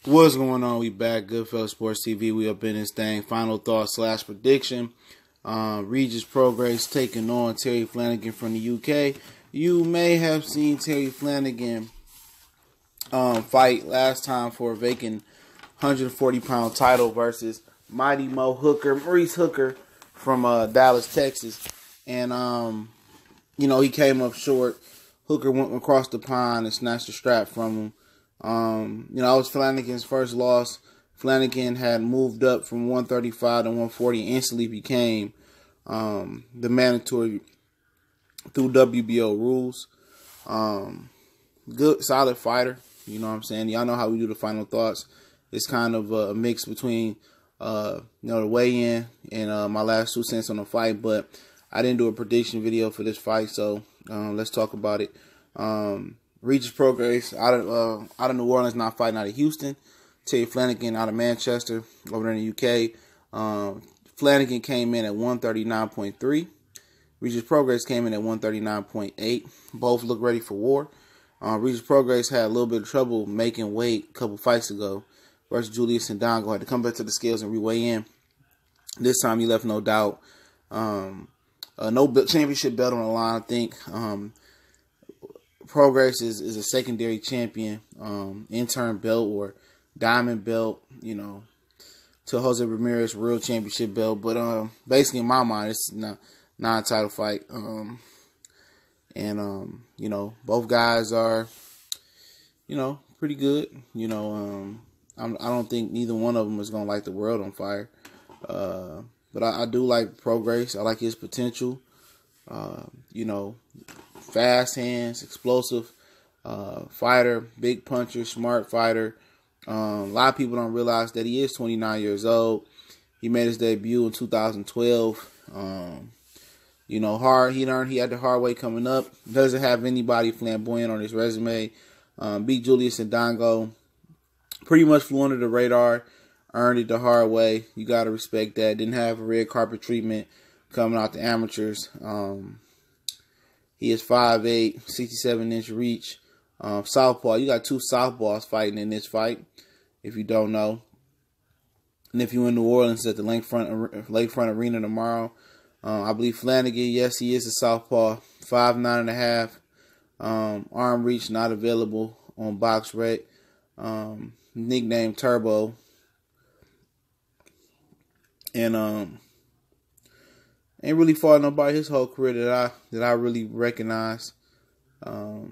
What's going on? We back. Goodfellas Sports TV. We up in this thing. Final thought / prediction. Regis Prograis taking on Terry Flanagan from the UK. You may have seen Terry Flanagan fight last time for a vacant 140-pound title versus Mighty Maurice Hooker from Dallas, Texas. And, he came up short. Hooker went across the pond and snatched the strap from him. That was Flanagan's first loss. Flanagan had moved up from 135 to 140 and instantly became the mandatory through WBO rules. Good, solid fighter. You know what I'm saying? Y'all know how we do the final thoughts. It's kind of a mix between, the weigh-in and my last 2 cents on the fight. But I didn't do a prediction video for this fight, so let's talk about it. Regis Prograis out of New Orleans, not fighting out of Houston. Terry Flanagan out of Manchester, over in the UK. Flanagan came in at 139.3. Regis Prograis came in at 139.8. Both look ready for war. Regis Prograis had a little bit of trouble making weight a couple fights ago versus Julius Ndongo. Had to come back to the scales and reweigh in. This time he left no doubt. No championship belt on the line, I think. Prograis is a secondary champion, intern belt or diamond belt, to Jose Ramirez real championship belt. But basically, in my mind, it's not a title fight. Both guys are, pretty good. I don't think neither one of them is gonna light the world on fire. But I do like Prograis. I like his potential. Fast hands, explosive fighter, big puncher, smart fighter. A lot of people don't realize that he is 29 years old. He made his debut in 2012. He had the hard way coming up. Doesn't have anybody flamboyant on his resume. Beat Julius Ndongo. Pretty much flew under the radar. Earned it the hard way. You got to respect that. Didn't have a red carpet treatment coming out the amateurs. He is 5'8", 67-inch reach. Southpaw. You got 2 southpaws fighting in this fight, if you don't know. And if you're in New Orleans at the Lakefront Arena tomorrow, I believe Flanagan, yes, he is a southpaw. 5'9.5". Arm reach not available on BoxRec. Nickname Turbo. And ain't really fought nobody his whole career that I really recognize. But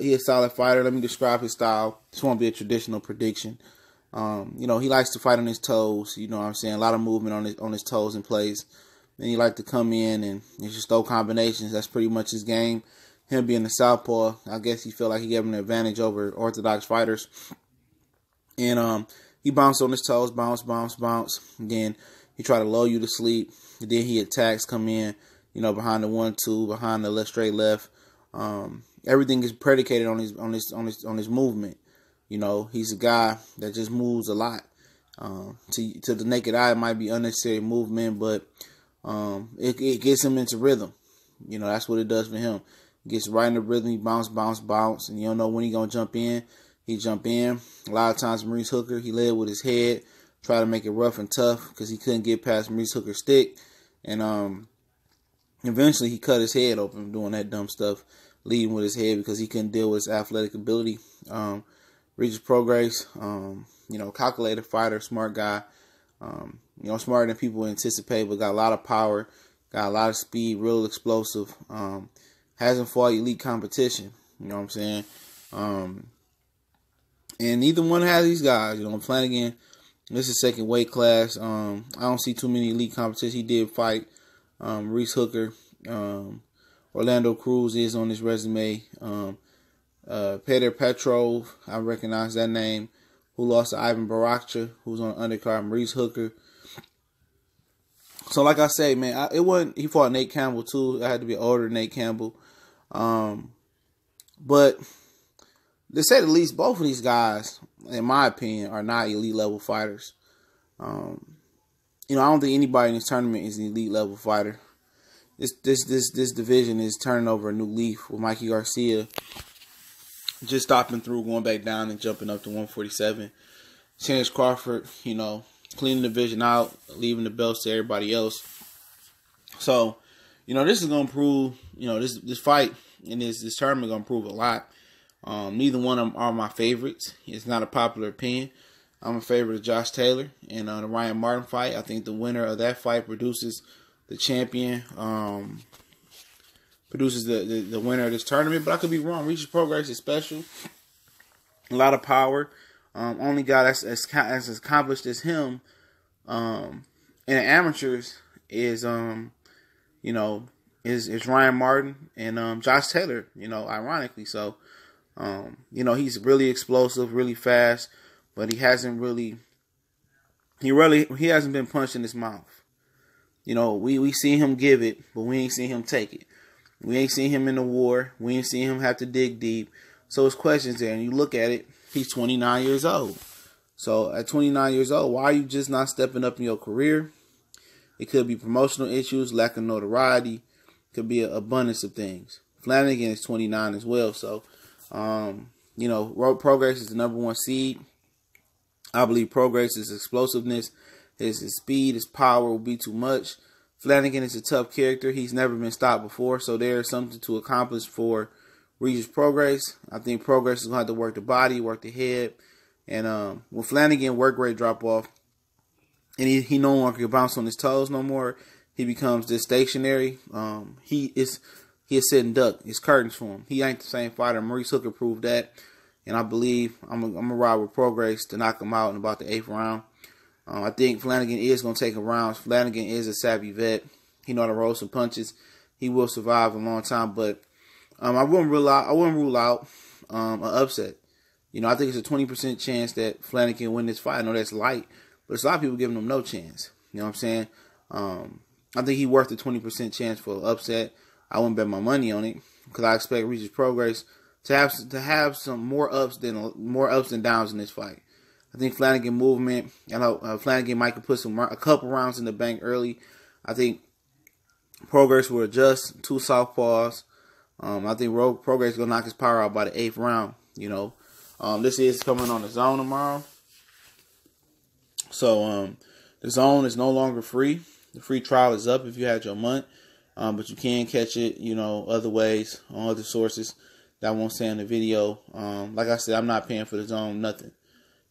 he's a solid fighter. Let me describe his style. This won't be a traditional prediction. He likes to fight on his toes. You know what I'm saying? A lot of movement on his toes and plays. Then he like to come in and just throw combinations. That's pretty much his game. Him being a southpaw, I guess he felt like he gave him an advantage over orthodox fighters. And he bounced on his toes, bounce. Then he tried to lull you to sleep. And then he attacks, come in, behind the 1-2, behind the left, straight left. Everything is predicated on his movement. He's a guy that just moves a lot. To the naked eye, it might be unnecessary movement, but it gets him into rhythm. That's what it does for him. He gets right in the rhythm. He bounce, and you don't know when he's gonna jump in. He jump in. A lot of times, Maurice Hooker, he led with his head, try to make it rough and tough because he couldn't get past Maurice Hooker's stick, and eventually he cut his head open doing that dumb stuff, leading with his head because he couldn't deal with his athletic ability. Regis Prograis, calculated fighter, smart guy, smarter than people anticipate, but got a lot of power, got a lot of speed, real explosive. Hasn't fought elite competition. You know what I'm saying? And neither one has these guys. Flanagan, this is second weight class. I don't see too many elite competitions. He did fight Maurice Hooker. Orlando Cruz is on his resume. Petr Petrov, I recognize that name, who lost to Ivan Barakcha, who's on undercard. Maurice Hooker. So like I say, man, he fought Nate Campbell too. It had to be older Nate Campbell. But to say the least, both of these guys, in my opinion, are not elite level fighters. I don't think anybody in this tournament is an elite level fighter. This division is turning over a new leaf with Mikey Garcia just stopping through, going back down and jumping up to 147. Terence Crawford, cleaning the division out, leaving the belts to everybody else. So, this is going to prove, this fight and this tournament going to prove a lot. Neither one of them are my favorites. It's not a popular opinion. I'm a favorite of Josh Taylor. And the Ryan Martin fight, I think the winner of that fight produces the champion, produces the winner of this tournament. But I could be wrong. Regis Prograis is special. A lot of power. Only guy that's as accomplished as him in the amateurs is is Ryan Martin and Josh Taylor, ironically. So, he's really explosive, really fast, but he hasn't been punched in his mouth. We see him give it, but we ain't seen him take it. We ain't seen him in the war. We ain't seen him have to dig deep. So it's questions there, and you look at it, he's 29 years old. So at 29 years old, why are you just not stepping up in your career? It could be promotional issues, lack of notoriety. Could be an abundance of things. Flanagan is 29 as well. So, Prograis is the number 1 seed. I believe Prograis' explosiveness, his speed, his power will be too much. Flanagan is a tough character. He's never been stopped before. So there's something to accomplish for Regis Prograis. I think Prograis is going to have to work the body, work the head. And when Flanagan work rate drop off, and he no longer can bounce on his toes no more, he becomes just stationary. He is sitting duck. It's curtains for him. He ain't the same fighter. Maurice Hooker proved that. And I believe I'm gonna ride with Prograis to knock him out in about the 8th round. I think Flanagan is gonna take a round. Flanagan is a savvy vet. He know how to roll some punches. He will survive a long time. But I wouldn't rule out an upset. I think it's a 20% chance that Flanagan win this fight. I know that's light, but there's a lot of people giving him no chance. You know what I'm saying? I think he's worth the 20% chance for an upset. I wouldn't bet my money on it because I expect Regis Prograis to have some more ups than downs in this fight. I think Flanagan movement. I know Flanagan might put a couple rounds in the bank early. I think Prograis will adjust 2 southpaws. I think Prograis is gonna knock his power out by the 8th round. This is coming on the Zone tomorrow. So the Zone is no longer free. The free trial is up if you had your month. But you can catch it, other ways, on other sources that I won't say in the video. Like I said, I'm not paying for the Zone, nothing.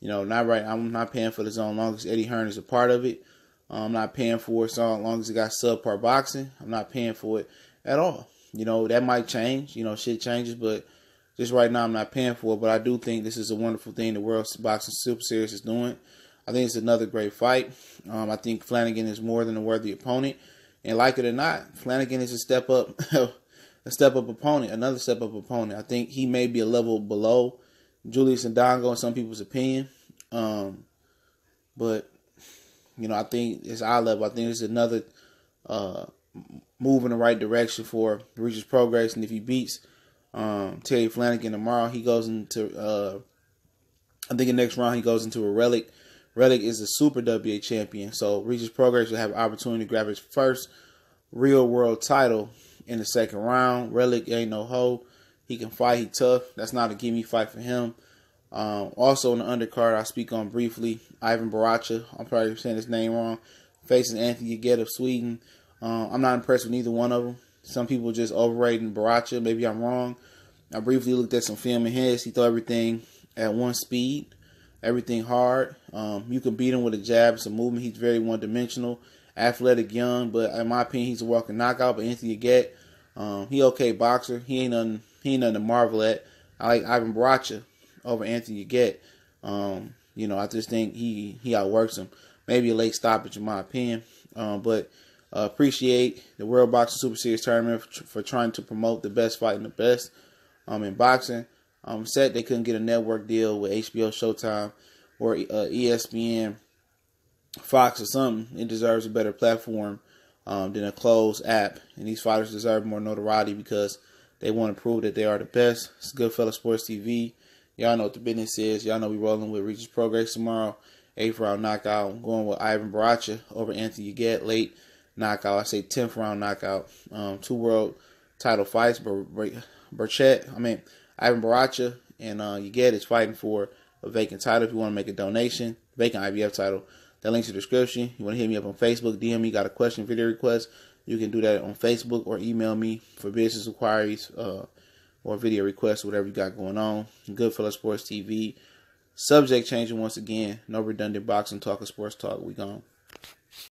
Not right. I'm not paying for the Zone as long as Eddie Hearn is a part of it. I'm not paying for it so long as it got subpar boxing. I'm not paying for it at all. That might change. Shit changes, but just right now I'm not paying for it. But I do think this is a wonderful thing the World Boxing Super Series is doing. I think it's another great fight. I think Flanagan is more than a worthy opponent. And like it or not, Flanagan is a step up opponent, another step up opponent. I think he may be a level below Julius Ndongo in some people's opinion. But, I think it's eye level. I think it's another move in the right direction for Regis Prograis. And if he beats Terry Flanagan tomorrow, he goes into, I think the next round he goes into a Relic. Relic is a Super WA champion, so Regis Prograis will have an opportunity to grab his first real world title in the 2nd round. Relic ain't no hoe. He can fight. He tough. That's not a gimme fight for him. Also in the undercard, I'll speak on briefly. Ivan Baracha, I'm probably saying his name wrong, facing Anthony Yaghet of Sweden. I'm not impressed with neither one of them. Some people just overrating Baracha. Maybe I'm wrong. I briefly looked at some film of his. He threw everything at one speed. Everything hard. You can beat him with a jab, some movement. He's very one-dimensional, athletic, young, but in my opinion, he's a walking knockout. But Anthony Yaghet, he okay boxer. He ain't nothing to marvel at. I like Ivan Baracha over Anthony Yaghet. I just think he outworks him. Maybe a late stoppage in my opinion. But appreciate the World Boxing Super Series tournament for trying to promote the best fight and the best in boxing. I'm sad they couldn't get a network deal with HBO, Showtime, or ESPN, Fox, or something. It deserves a better platform than a closed app. And these fighters deserve more notoriety because they want to prove that they are the best. It's Goodfellas Sports TV. Y'all know what the business is. Y'all know we rolling with Regis Prograis tomorrow. 8th round knockout. I'm going with Ivan Baracha over Anthony Yaghet. Late knockout. I say 10th round knockout. 2 world title fights. Ivan Baracha And Yaget is fighting for a vacant title. If you want to make a donation, vacant IBF title, that link's in the description. You want to hit me up on Facebook, DM me, got a question, video request, you can do that on Facebook or email me for business inquiries or video requests, whatever you got going on. Goodfellas Sports TV. Subject changing once again. No redundant boxing talk or sports talk. We gone.